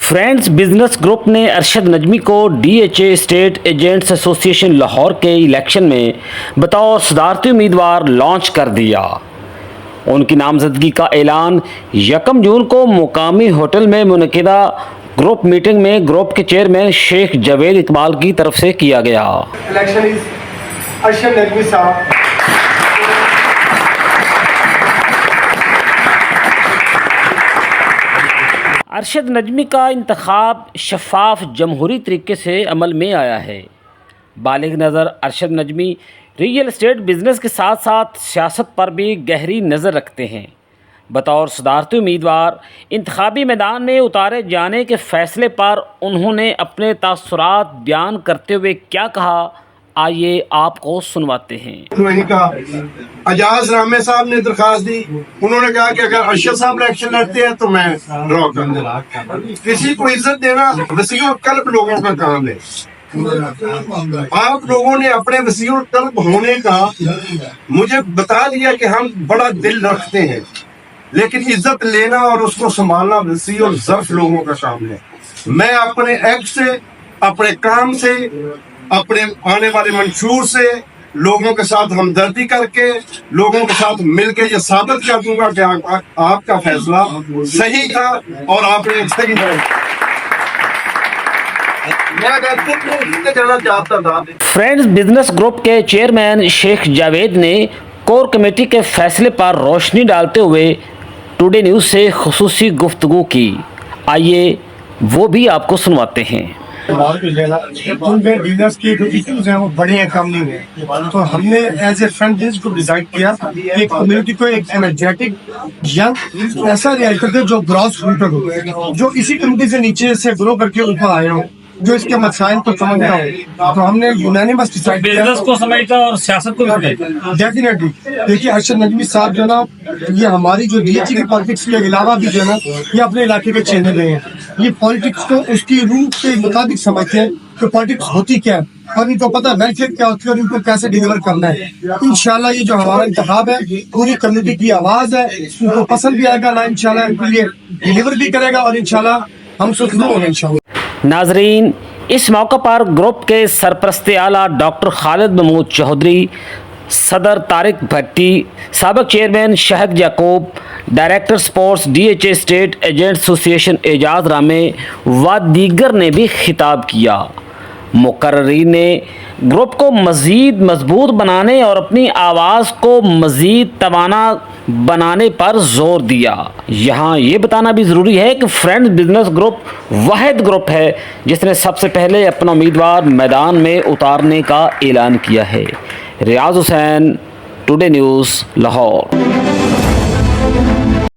Friends business group نے ارشد نجمی کو DHA estate agents ایسوسی ایشن لاہور کے الیکشن میں بطور صدارتی امیدوار لانچ کر دیا۔ ان کی نامزدگی کا اعلان 1 جون کو مقامی ہوٹل میں منعقدہ گروپ میٹنگ میں گروپ کے چیئرمین شیخ جاوید اقبال کی طرف سے کیا گیا۔ الیکشن از ارشد نجمی صاحب۔ ارشد نجمی کا انتخاب شفاف جمہوری طریقے سے عمل میں آیا ہے۔ بالغ نظر ارشد نجمی ریئل اسٹیٹ بزنس کے ساتھ ساتھ سیاست پر بھی گہری نظر رکھتے ہیں۔ بطور صدارتی امیدوار انتخابی میدان میں اتارے جانے کے فیصلے پر انہوں نے اپنے تاثرات بیان کرتے ہوئے کیا کہا، آئیے آپ کو سنواتے ہیں۔ اجاز رحمے صاحب نے درخواست دی، انہوں نے کہا کہ اگر ارشد صاحب الیکشن لڑتے ہیں تو میں ڈرا کر دوں۔ کسی کو عزت دینا وسیع القلب لوگوں کا کام ہے۔ آپ لوگوں نے اپنے وسیع القلب ہونے کا مجھے بتا دیا کہ ہم بڑا دل رکھتے ہیں، لیکن عزت لینا اور اس کو سنبھالنا وسیع الظرف لوگوں کا کام ہے۔ میں اپنے ایکٹ سے، اپنے کام سے، اپنے آنے والے منشور سے لوگوں کے ساتھ ہمدردی کر کے، لوگوں کے ساتھ مل کے یہ ثابت کر دوں گا کہ آپ کا فیصلہ صحیح تھا اور آپ نے صحیح تھا۔ فرینڈز بزنس گروپ کے چیئرمین شیخ جاوید نے کور کمیٹی کے فیصلے پر روشنی ڈالتے ہوئے ٹوڈے نیوز سے خصوصی گفتگو کی، آئیے وہ بھی آپ کو سنواتے ہیں۔ ان میں ڈیلرز کی جو ایشوز ہیں وہ بڑے ہیں، کم نہیں ہوئے، تو ہم نے ایز اے فرنٹ ڈیسک کو ڈیزائن کیا کہ کمیونٹی کو ایک انرجیٹک ینگ ایسا ریئل کرتے جو گراس روٹ ہو، جو اسی کمیونٹی سے نیچے سے گرو کر کے اوپر آئے ہوں، جو اس کے مسائل کو سمجھتا ہوں۔ تو ہم نے یونانیمس ڈیسائیڈ کیا، بزنس کو سمجھتا اور سیاست کو بھی ڈیفینیٹلی۔ دیکھیے ارشد نجمی صاحب جو نا، یہ ہماری جو DHA کی پالیٹکس کے علاوہ بھی جو ہے نا، یہ اپنے علاقے کے چینل رہے ہیں۔ یہ پالیٹکس کو اس کی روح کے مطابق سمجھتے ہیں کہ پالیٹکس ہوتی کیا ہے اور ان کو پتہ ویلفیئر کیا ہوتی ہے اور ان کو کیسے ڈیلیور کرنا ہے۔ انشاءاللہ یہ جو ہمارا انتخاب ہے پوری کمیونٹی کی آواز ہے، ان کو پسند بھی آئے گا، اللہ انشاءاللہ ان کے لیے ڈیلیور بھی کرے گا اور انشاءاللہ ہم سے شروع ہوگا انشاءاللہ۔ ناظرین، اس موقع پر گروپ کے سرپرست اعلیٰ ڈاکٹر خالد محمود چودھری، صدر طارق بھٹی، سابق chairman Shahid Yaqub, director sports DHA estate agents association اعجاز رامے و دیگر نے بھی خطاب کیا۔ مقررین نے گروپ کو مزید مضبوط بنانے اور اپنی آواز کو مزید توانا بنانے پر زور دیا۔ یہاں یہ بتانا بھی ضروری ہے کہ فرینڈز بزنس گروپ واحد گروپ ہے جس نے سب سے پہلے اپنا امیدوار میدان میں اتارنے کا اعلان کیا ہے۔ ریاض حسین، ٹوڈے نیوز، لاہور۔